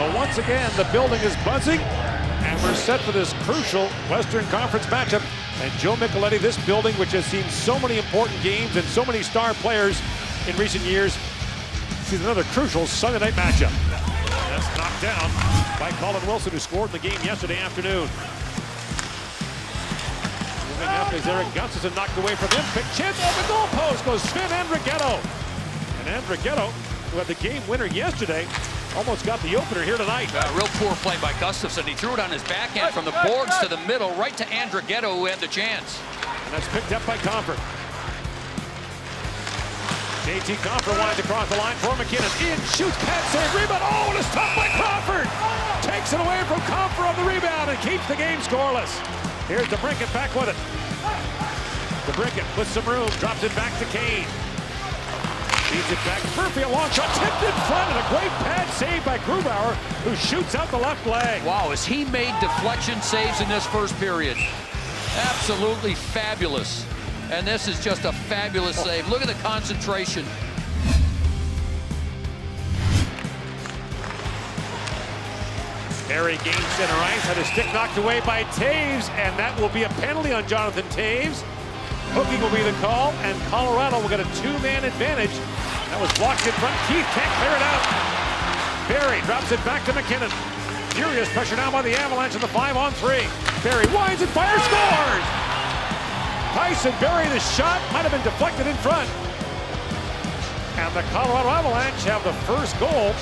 So once again, the building is buzzing, and we're set for this crucial Western Conference matchup. And Joe Micheletti, this building, which has seen so many important games and so many star players in recent years, sees another crucial Sunday night matchup. That's knocked down by Colin Wilson, who scored in the game yesterday afternoon. Moving up is Eric Gustafson, knocked away from him. Big chance on the goalpost goes Sven Andrighetto. And Andrighetto, who had the game winner yesterday, almost got the opener here tonight. Real poor play by Gustafson. He threw it on his backhand from the boards to the middle, right to Andrighetto, who had the chance. And that's picked up by Compher. JT Compher winds across the line for McKinnon. In, shoots, pad save, rebound. Oh, and a stop by Crawford. Takes it away from Compher on the rebound and keeps the game scoreless. Here's DeBrincat back with it. DeBrincat with some room, drops it back to Kane. Feeds it back. Murphy, a long shot, tipped in front, and a great pad save by Grubauer, who shoots out the left leg. Wow, has he made deflection saves in this first period? Absolutely fabulous. And this is just a fabulous save. Look at the concentration. Perry gains center ice, had his stick knocked away by Taves, and that will be a penalty on Jonathan Taves. Hooking will be the call, and Colorado will get a two-man advantage. That was blocked in front. Keith can't clear it out. Barry drops it back to McKinnon. Furious pressure now by the Avalanche in the 5-on-3. Barry winds and fires, scores! Tyson Barrie, the shot might have been deflected in front. And the Colorado Avalanche have the first goal.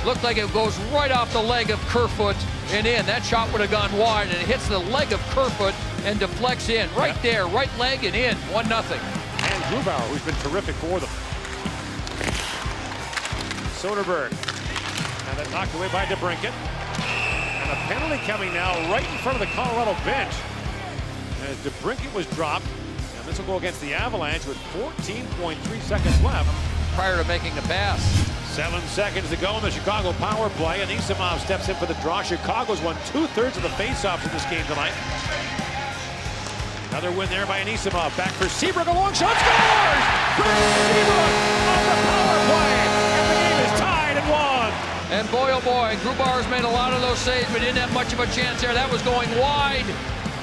Looked like it goes right off the leg of Kerfoot and in. That shot would have gone wide, and it hits the leg of Kerfoot and deflects in. Right there, right leg and in. 1-0. And Grubauer, who's been terrific for them. Soderberg. And then knocked away by DeBrincat. And a penalty coming now right in front of the Colorado bench. As DeBrincat was dropped. And this will go against the Avalanche with 14.3 seconds left. Prior to making the pass. 7 seconds to go in the Chicago power play. Anisimov steps in for the draw. Chicago's won 2/3 of the faceoffs in this game tonight. Another win there by Anisimov. Back for Seabrook, a long shot, scores! Seabrook on the power play, and the game is tied at 1. And boy, oh boy, Grubauer's made a lot of those saves, but didn't have much of a chance there. That was going wide.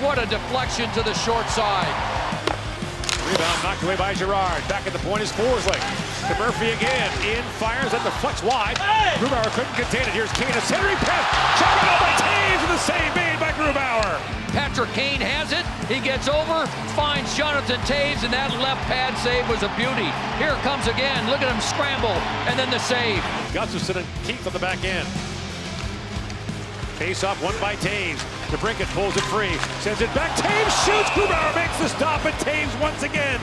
What a deflection to the short side. Rebound knocked away by Girard. Back at the point is Forsling. To Murphy again. In, fires, and deflects wide. Grubauer couldn't contain it. Here's Kane, a centering pass. Shot out by Taves, and the save made by Grubauer. Patrick Kane has it. He gets over, finds Jonathan Taves, and that left pad save was a beauty. Here it comes again. Look at him scramble, and then the save. Gustafson and Keith on the back end. Face off, won by Taves. DeBrincat pulls it free, sends it back. Taves shoots. Grubauer makes the stop, and Taves once again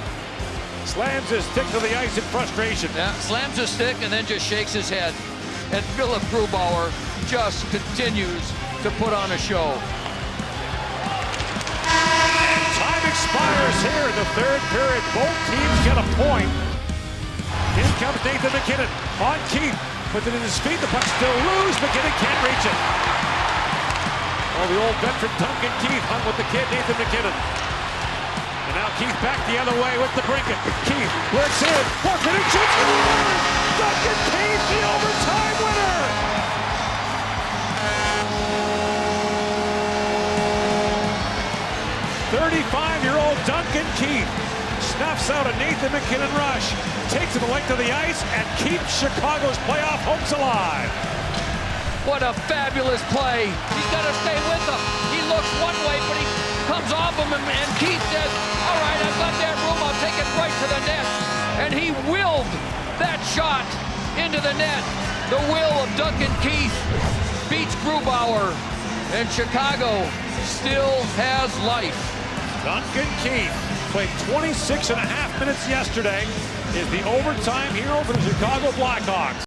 slams his stick to the ice in frustration. Yeah, slams his stick and then just shakes his head. And Philip Grubauer just continues to put on a show. Time expires here in the third period. Both teams get a point. In comes Nathan McKinnon on Keith. Puts it in his feet. The puck still loose. McKinnon can't reach it. Oh, the old veteran Duncan Keith hung with the kid Nathan McKinnon. And now Keith back the other way with DeBrincat. Keith works in. Forfeited shoots. Duncan Keith, the overtime winner. "35-year-old Duncan Keith snuffs out a Nathan McKinnon rush, takes it the length of the ice, and keeps Chicago's playoff hopes alive." What a fabulous play. He's got to stay with them. He looks one way, but he comes off him, and Keith says, all right, I've got that room. I'll take it right to the net. And he willed that shot into the net. The will of Duncan Keith beats Grubauer, and Chicago still has life. Duncan Keith played 26.5 minutes yesterday, is the overtime hero for the Chicago Blackhawks.